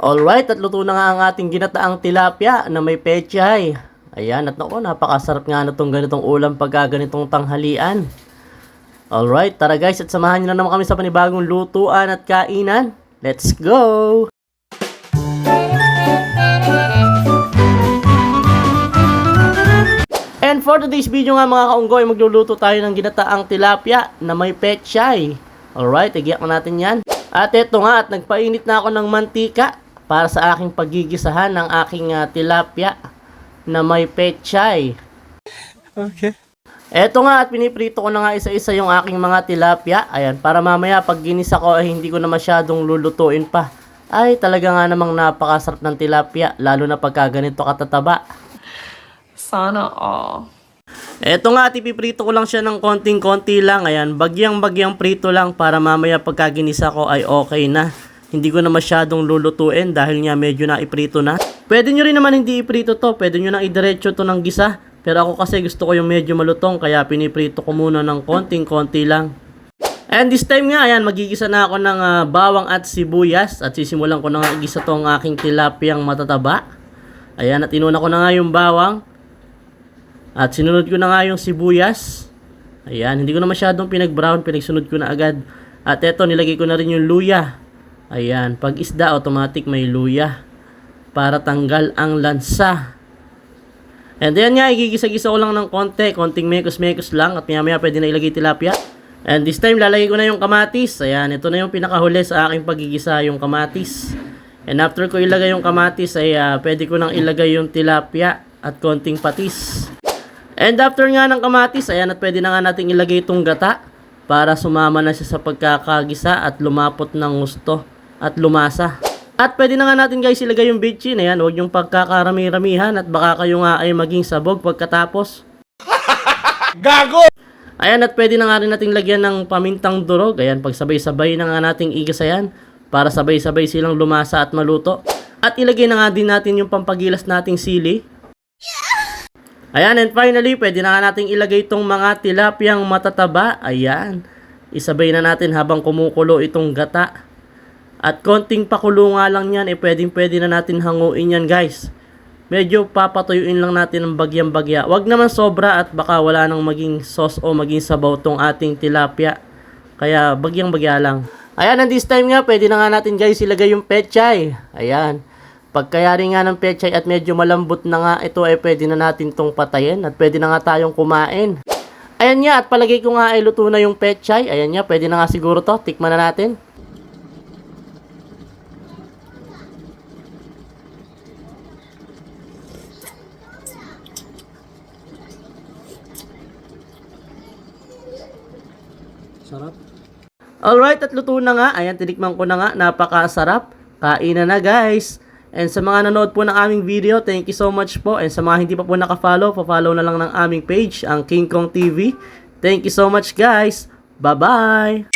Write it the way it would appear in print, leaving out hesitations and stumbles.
Alright, at luto na nga ang ating ginataang tilapia na may pechay. Ayan, at naku, napakasarap nga na itong ganitong ulam pagka ganitong tanghalian. Alright, tara guys, at samahan nyo na naman kami sa panibagong lutuan at kainan. Let's go! And for today's video nga mga kaunggoy, magluluto tayo ng ginataang tilapia na may pechay. Alright, igiyak na natin yan. At eto nga, at nagpainit na ako ng mantika para sa aking paggigisahan ng aking tilapia na may pechay. Okay. Eto nga, at piniprito ko na nga isa-isa yung aking mga tilapia. Ayan, para mamaya pag ginisa ko ay hindi ko na masyadong lulutuin pa. Ay, talaga nga namang napakasarap ng tilapia, lalo na pagka ganito katataba. Sana all. Eto nga, at ipiprito ko lang siya ng konting-konti lang. Ayan, bagyang-bagyang prito lang para mamaya pagka ginisa ko ay okay na. Hindi ko na masyadong lulutuin dahil nga medyo na iprito na. Pwede nyo rin naman hindi iprito to, pwede nyo nang idiretso to ng gisa. Pero ako kasi gusto ko yung medyo malutong, kaya piniprito ko muna ng konting-konti lang. And this time nga, ayan, magigisa na ako ng bawang at sibuyas. At sisimulan ko na nga igisa tong aking tilapiyang matataba. Ayan, at inuna ko na nga yung bawang. At sinunod ko na nga yung sibuyas. Ayan, hindi ko na masyadong pinag-brown, pinagsunod ko na agad. At eto, nilagay ko na rin yung luya. Ayan, pag isda, automatic may luya. Para tanggal ang lansa. And then nga, igigisa-gisa ko lang ng konting mekos-mekos lang. At maya-maya pwede na ilagay tilapia. And this time, lalagay ko na yung kamatis. Ayan, ito na yung pinakahuli sa aking pagigisa, yung kamatis. And after ko ilagay yung kamatis, ay pwede ko nang ilagay yung tilapia at konting patis. And after nga ng kamatis, ayan, at pwede na nga natin ilagay itong gata para sumama na siya sa pagkakagisa at lumapot ng gusto at lumasa. At pwede na nga natin guys ilagay yung bitchin. Ayan, huwag yung pagkakarami-ramihan at baka kayo nga ay maging sabog pagkatapos. Gago! Ayan, at pwede na nga rin natin lagyan ng pamintang durog. Ayan, pagsabay-sabay na nga nating igisa yan para sabay-sabay silang lumasa at maluto. At ilagay na nga din natin yung pampagilas nating sili. Ayan, and finally, pwede na nga nating ilagay itong mga tilapiyang matataba. Ayan, isabay na natin habang kumukulo itong gata. At konting pakulo nga lang yan, pwede na natin hanguin yan guys. Medyo papatuyuin lang natin ng bagyang-bagya. Wag naman sobra at baka wala nang maging sauce o maging sabaw tong ating tilapia. Kaya bagyang-bagya lang. Ayan, and this time nga, pwede na nga natin guys ilagay yung pechay. Ayan. Pagkayari nga ng pechay at medyo malambot na nga ito ay pwede na natin tong patayin at pwede na nga tayong kumain. Ayan nga, at palagay ko nga ay luto na yung pechay. Ayan nga, pwede na nga siguro to. Tikman na natin. Sarap. Alright, at luto na nga. Ayan, tinikman ko na nga. Napakasarap. Kainan na guys. And sa mga nanood po ng aming video, thank you so much po. And sa mga hindi pa po nakafollow, pa-follow na lang ng aming page, ang King Kong TV. Thank you so much guys. Bye-bye!